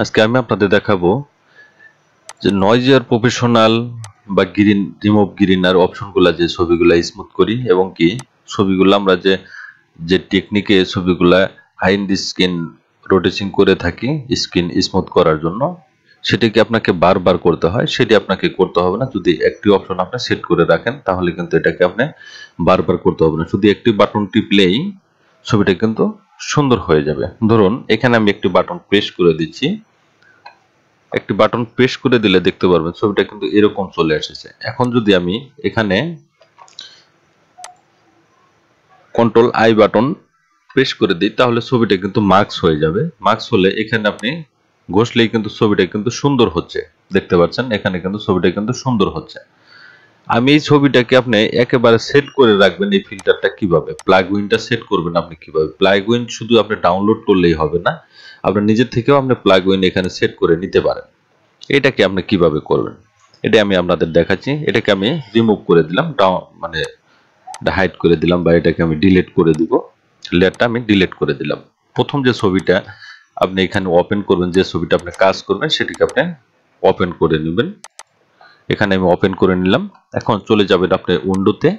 আজকে আমি আপনাদের দেখাবো যে নয়েজিয়ার প্রফেশনাল বা গ্রিন রিমুভ গ্রিনার অপশনগুলো যে ছবিগুলা স্মুথ করি এবং কি ছবিগুলো আমরা যে যে টেকনিকে ছবিগুলা হাইন্ড স্ক্রিন রোটেশন করে থাকি স্ক্রিন স্মুথ করার জন্য সেটাকে আপনাকে বারবার করতে হয়। সেটি আপনাকে করতে হবে না যদি একটি অপশন আপনি সেট করে রাখেন, তাহলে কিন্তু এটাকে আপনি বারবার করতে হবে না। শুধু একটি বাটন টিপলেই ছবিটা কিন্তু সুন্দর হয়ে যাবে। ধরুন এখানে আমি একটি বাটন প্রেস করে দিচ্ছি। একটি বাটন প্রেস করে দিলে দেখতে পারবেন ছবিটা কিন্তু এরকম চলে এসেছে। এখন যদি আমি এখানে কন্ট্রোল আই বাটন প্রেস করে দিই তাহলে ছবিটা কিন্তু মার্কস হয়ে যাবে। মার্কস হলে এখানে আপনি ঘষলেই কিন্তু ছবিটা কিন্তু সুন্দর হচ্ছে। দেখতে পাচ্ছেন এখানে কিন্তু ছবিটা কিন্তু সুন্দর হচ্ছে। আমি এই ছবিটাকে আপনি একেবারে সেট করে রাখবেন। এই ফিল্টারটা কিভাবে, প্লাগইনটা সেট করবেন আপনি কিভাবে? প্লাগইন শুধু আপনি ডাউনলোড করলেই হবে না, আপনি নিজের থেকেও আপনি প্লাগইন এখানে সেট করে নিতে পারেন। এটাকে আপনি কিভাবে করবেন এটা আমি আপনাদের দেখাচ্ছি। এটাকে আমি রিমুভ করে দিলাম, মানে হাইড করে দিলাম, বা এটাকে আমি ডিলিট করে দিব। লেয়ারটা আমি ডিলিট করে দিলাম। প্রথম যে ছবিটা আপনি এখানে ওপেন করবেন, যে ছবিটা আপনি কাজ করবেন সেটাকে আপনি ওপেন করে নেবেন। এখানে আমি ওপেন করে নিলাম। এখন চলে যাবেন আপনি উইন্ডোতে।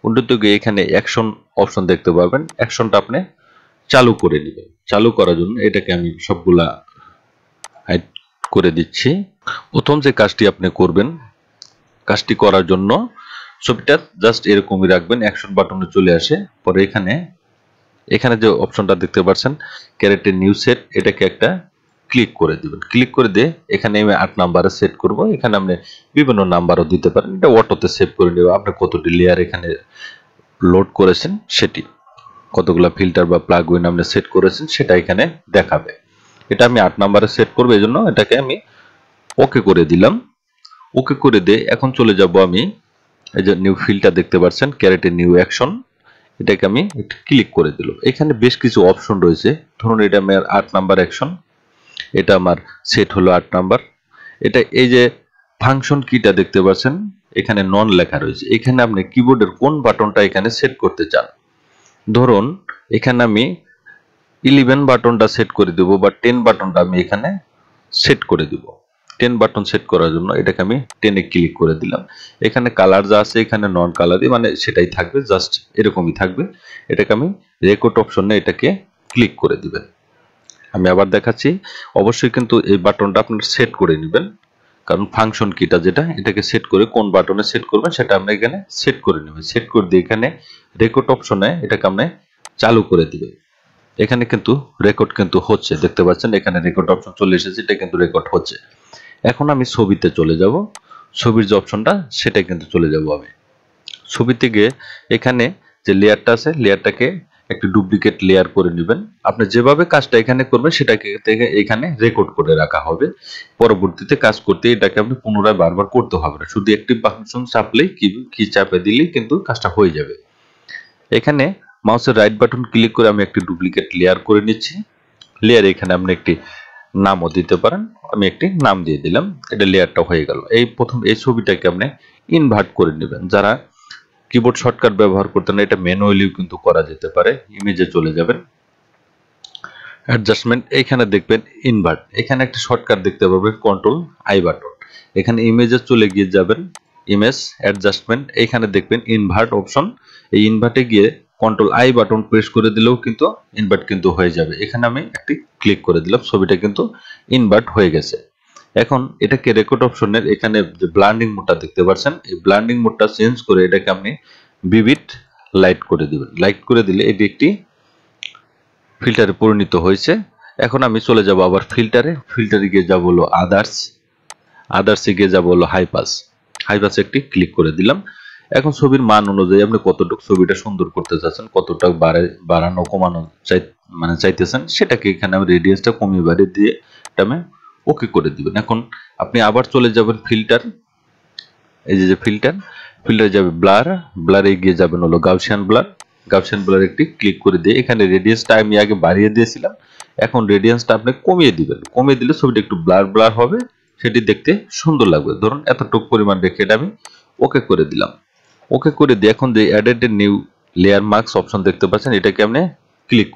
উইন্ডোতে গিয়ে এখানে অ্যাকশন অপশন দেখতে পাবেন। অ্যাকশনটা আপনি চালু করে নেবেন। চালু করার জন্য এটাকে আমি সবগুলা হাইড করে দিচ্ছি। প্রথম যে কাজটি আপনি করবেন, কাজটি করার জন্য ছবিটা জাস্ট এরকমই রাখবেন, অ্যাকশন বাটনে চলে আসে। পরে এখানে যে অপশনটা দেখতে পাচ্ছেন ক্যারেক্টার নিউ সেট, এটাকে একটা ক্লিক করে দিবেন। ক্লিক করে দিয়ে এখানে আমি 8 নাম্বারে সেট করব। এখানে আপনি বিভিন্ন নাম্বারও দিতে পারেন, এটা অটোতে সেভ করে নেবে। আপনি কতটি লেয়ার এখানে লোড করেছেন সেটি, কতগুলা ফিল্টার বা প্লাগইন আপনি সেট করেছেন সেটা এখানে দেখাবে। এটা আমি 8 নাম্বারে সেট করব, এজন্য এটাকে আমি ওকে করে দিলাম। ওকে করে দিয়ে এখন চলে যাব আমি এই যে নিউ ফিল্টার দেখতে পাচ্ছেন ক্যারেক্টার নিউ অ্যাকশন, এটাকে আমি একটু ক্লিক করে দিল। এখানে বেশ কিছু অপশন রয়েছে। ধরুন এটা আমার 8 নাম্বার অ্যাকশন, এটা আমার সেট হলো 8 নাম্বার। এটা এই যে ফাংশন কিটা দেখতে পাচ্ছেন এখানে নন লেখা রয়েছে। এখানে আপনি কিবোর্ডের কোন বাটনটা এখানে সেট করতে চান। ধরুন এখানে আমি 11 বাটনটা সেট করে দেব, বা 10 বাটনটা আমি এখানে সেট করে দিব। 10 বাটন সেট করার জন্য এটাকে আমি 10 এ ক্লিক করে দিলাম। এখানে কালার যা আছে এখানে নন কালারই, মানে সেটাই থাকবে, জাস্ট এরকমই থাকবে। এটাকে আমি রেকর্ড অপশনে এটাকে ক্লিক করে দিবেন। আমি আবার দেখাচ্ছি। অবশ্যই কিন্তু এই বাটনটা আপনারা সেট করে নেবেন, কারণ ফাংশন কিটা যেটা এটাকে সেট করে কোন বাটনে সেট করবেন সেটা আমরা এখানে সেট করে নেবেন। সেট করে দিয়ে এখানে রেকর্ড অপশনে এটাকে আপনি চালু করে দিবেন। এখানে কিন্তু রেকর্ড কিন্তু হচ্ছে, দেখতে পাচ্ছেন এখানে রেকর্ড অপশন চলে এসেছে, এটা কিন্তু রেকর্ড হচ্ছে। এখন আমি ছবিতে চলে যাব। ছবির যে অপশনটা সেটা কিন্তু চলে যাব আমি। ছবিতে গিয়ে এখানে যে লেয়ারটা আছে লেয়ারটাকে একটি ডুপ্লিকেট লেয়ার করে নেবেন। আপনি যেভাবে কাজটা এখানে করবেন সেটাকে এখানে রেকর্ড করে রাখা হবে। পরবর্তীতে কাজ করতে এটাকে আপনি পুনরায় বারবার করতে হবে না, শুধু একটি ফাংশন চাপলেই কি চাপে দিলেই কিন্তু কাজটা হয়ে যাবে। এখানে মাউসের রাইট বাটন ক্লিক করে আমি একটি ডুপ্লিকেট লেয়ার করে নিচ্ছি। লেয়ার এখানে আপনি একটি নামও দিতে পারেন, আমি একটি নাম দিয়ে দিলাম। এটা লেয়ারটা হয়ে গেল। এই প্রথম এই ছবিটাকে আপনি ইনভার্ট করে নেবেন। যারা কিবোর্ড শর্টকাট ব্যবহার করতেন এটা ম্যানুয়ালিও কিন্তু করা যেতে পারে। ইমেজে চলে যাবেন, অ্যাডজাস্টমেন্ট, এখানে দেখবেন ইনভার্ট, এখানে একটা শর্টকাট দেখতে পাবেন কন্ট্রোল আই বাটন। এখানে ইমেজে চলে গিয়ে যাবেন, ইমেজ অ্যাডজাস্টমেন্ট, এখানে দেখবেন ইনভার্ট অপশন। এই ইনভার্টে গিয়ে কন্ট্রোল আই বাটন প্রেস করে দিলেও কিন্তু ইনভার্ট কিন্তু হয়ে যাবে। এখানে আমি একটি ক্লিক করে দিলাম, ছবিটা কিন্তু ইনভার্ট হয়ে গেছে। এখন এটাকে রেকর্ড অপশনের এখানে যে ব্লান্ডিং মোডটা দেখতে পাচ্ছেন, এই ব্লান্ডিং মোডটা চেঞ্জ করে এটাকে আপনি ভিভিড লাইট করে দিবেন। লাইট করে দিলে এটি একটি ফিল্টারে পরিণত হয়েছে। এখন আমি চলে যাব আবার ফিল্টারে গিয়ে যাব হলো আদার্সে গিয়ে যাব হলো হাইপাস একটি ক্লিক করে দিলাম। এখন ছবির মান অনুযায়ী আপনি কতটুকু ছবিটা সুন্দর করতে চাচ্ছেন, কতটা বাড়ানো কমানো চাইতেছেন সেটাকে এখানে আমি রেডিয়াসটা কমিয়ে বাড়িয়ে দিয়ে এটা আমি ওকে করে দিবেন। এখন আপনি আবার চলে যাবেন ফিল্টার, এই যে ফিল্টারে যাবে ব্লারে গিয়ে যাবেন হলো গাউসিয়ান ব্লার একটি ক্লিক করে দিয়ে এখানে রেডিয়াসটা আমি আগে বাড়িয়ে দিয়েছিলাম, এখন রেডিয়াসটা আপনি কমিয়ে দিবেন। কমিয়ে দিলে ছবিটা একটু ব্লার হবে, সেটি দেখতে সুন্দর লাগবে। ধরুন এতটুকু পরিমাণ রেখে এটা আমি ওকে করে দিলাম। ওকে করে দিয়ে এখন যে added new layer marks option দেখতে পাচ্ছেন, এটাকে আপনি ক্লিক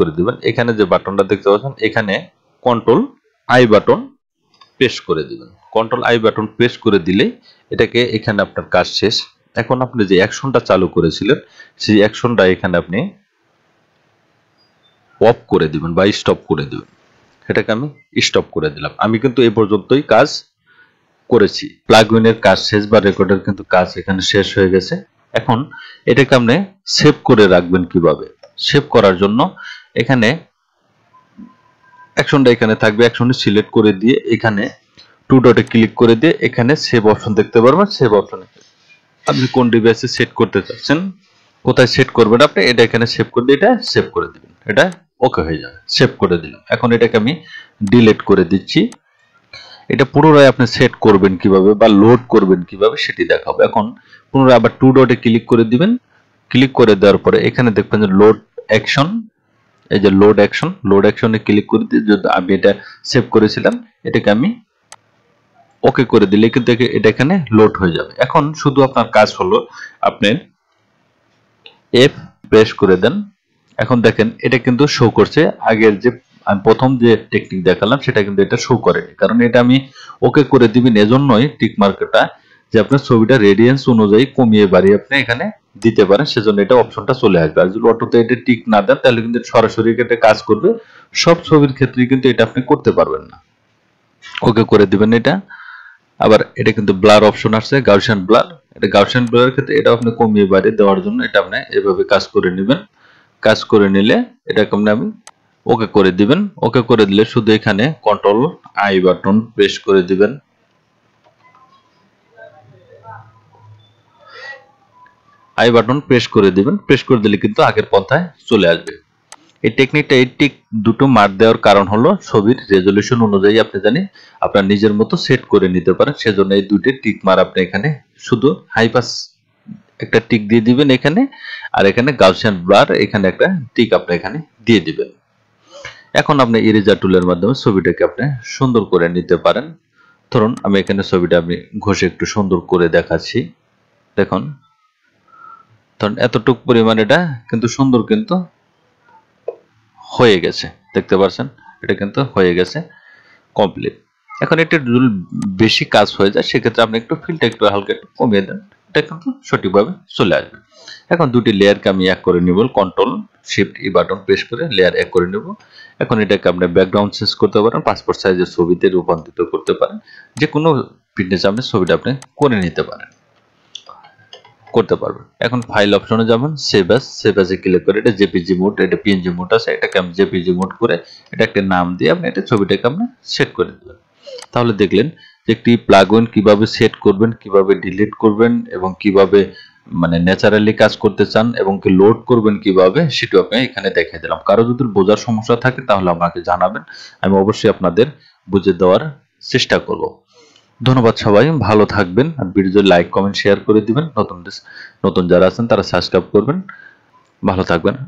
করে দিবেন। এখানে যে বাটনটা দেখতে পাচ্ছেন এখানে কন্ট্রোল আই বাটন প্রেস করে দিবেন। কন্ট্রোল আই বাটন প্রেস করে দিলে এটাকে এখানে আপনার কাজ শেষ। এখন আপনি যে অ্যাকশনটা চালু করেছিলেন সেই অ্যাকশনটা এখানে আপনি অফ করে দিবেন বা স্টপ করে দিবেন। এটাকে আমি স্টপ করে দিলাম। আমি কিন্তু এই পর্যন্তই কাজ করেছি। প্লাগইনের কাজ শেষ বা রেকর্ডের কিন্তু কাজ এখানে শেষ হয়ে গেছে। এখন এটাকে আপনি সেভ করে রাখবেন কিভাবে? সেভ করার জন্য এখানে অ্যাকশনটা এখানে থাকবে, অ্যাকশনে সিলেক্ট করে দিয়ে এখানে টু ডটে ক্লিক করে দিয়ে এখানে সেভ অপশন দেখতে পারবেন। সেভ অপশনে আপনি কোন ডিভাইসে সেট করতে চাচ্ছেন, কোথায় সেট করবেন আপনি, এটা এখানে সেভ করে দিয়ে এটা সেভ করে দিবেন। এটা ওকে হয়ে যাবে। সেভ করে দিলাম। এখন এটাকে আমি ডিলিট করে দিচ্ছি। এটা পুনরায় আপনি সেট করবেন কিভাবে বা লোড করবেন কিভাবে সেটি দেখাবো। এখন পুনরায় আবার টু ডটে ক্লিক করে দিবেন। ক্লিক করে দেওয়ার পরে এখানে দেখবেন যে লোড অ্যাকশন, এই যে লোড অ্যাকশনে ক্লিক করে দিয়ে যদি আমি এটা সেভ করেছিলাম এটাকে আমি ওকে করে দিলে কিন্তু এটা এখানে লোড হয়ে যাবে। এখন শুধু আপনার কাজ হলো আপনি এফ প্রেস করে দেন। এখন দেখেন এটা কিন্তু শো করছে। আগের যে আমি প্রথম যে টেকনিক দেখালাম সেটা কিন্তু এটা শো করেনি, কারণ এটা আমি ওকে করে দিবেন এজন্যই টিক মার্কটা, যে আপনার ছবিটা রেডিয়েন্স অনুযায়ী কমিয়ে বাড়িয়ে আপনি এখানে দিতে পারেন, সেজন্য এটা অপশনটা চলে আসবে। আর যদি অটোতে এটা টিক না দেন তাহলে কিন্তু সরাসরি এটা কাজ করবে। সব ছবির ক্ষেত্রে কিন্তু এটা আপনি করতে পারবেন না। ওকে করে দিবেন এটা। আবার এটা কিন্তু ব্লার অপশন আসছে, গাউসিয়ান ব্লার। এটা গাউসিয়ান ব্লারের ক্ষেত্রে এটা আপনি কমিয়ে বাড়িয়ে দেওয়ার জন্য এটা আপনি এভাবে কাজ করে নেবেন। কাজ করে নিলে এটাকে আমি ওকে করে দিবেন। ওকে করে দিলে শুধু এখানে কন্ট্রোল আই বাটন প্রেস করে দিবেন। আই বাটন প্রেস করে দিবেন। প্রেস করে দিলে কিন্তু আগের পন্থায় চলে আসবে। এই টেকনিকটা এই টিক দুটো মার্ক দেওয়ার কারণ হলো ছবির রেজলিউশন অনুযায়ী আপনি জানি আপনার নিজের মতো সেট করে নিতে পারেন, সেজন্য এই দুটো টিক মার আপনি এখানে শুধু হাই পাস একটা টিক দিয়ে দিবেন এখানে, আর এখানে গাউসিয়ান ব্লার এখানে একটা টিক আপনি এখানে দিয়ে দিবেন। এখন আপনি ইরেজার টুলের মাধ্যমে ছবিটাকে আপনি সুন্দর করে নিতে পারেন। ধরুন আমি এখানে ছবিটা আমি ঘষে একটু সুন্দর করে দেখাচ্ছি। দেখুন, ধরুন এতটুকু পরিমাণ এটা কিন্তু সুন্দর কিন্তু হয়ে গেছে, দেখতে পাচ্ছেন এটা কিন্তু হয়ে গেছে কমপ্লিট। এখন এটা যদি বেশি কাজ হয়ে যায় সেক্ষেত্রে আপনি একটু ফিলটা একটু হালকা একটু কমিয়ে দেন, এটা কিন্তু সঠিকভাবে চলে আসবে। এখন দুটি লেয়ারকে আমি এক করে নিব, কন্ট্রোল শিফট ই বাটন প্রেস করে লেয়ার এক করে নেব। এখন এটাকে আপনি ব্যাকগ্রাউন্ড চেঞ্জ করতে পারেন, পাসপোর্ট সাইজের ছবিতে রূপান্তরিত করতে পারেন, যে কোনো ফিটনেস আপনি ছবিটা আপনি করে নিতে পারেন, করতে পারবেন। এখন ফাইল অপশনে যাবেন, সেভ অ্যাজে ক্লিক করে এটা জেপিজি মোড, এটা পিএনজি মোড আছে, এটাকে আমি জেপিজি মোড করে এটা একটা নাম দিয়ে আপনি এটা ছবিটাকে আপনি সেট করে দিবেন। তাহলে দেখলেন যে একটি প্লাগইন কিভাবে সেট করবেন, কিভাবে ডিলিট করবেন এবং কিভাবে মানে ন্যাচারালি কাজ করতে চান এবং কি লোড করবেন কিভাবে সেটা আমি এখানে দেখিয়ে দিলাম। কারো যদি বোঝার সমস্যা থাকে তাহলে আমাকে জানাবেন, আমি অবশ্যই আপনাদের বুঝিয়ে দেওয়ার চেষ্টা করব। ধন্যবাদ সবাই, ভালো থাকবেন। আর ভিডিও লাইক কমেন্ট শেয়ার করে দিবেন। নতুন যারা আছেন তারা সাবস্ক্রাইব করবেন। ভালো থাকবেন।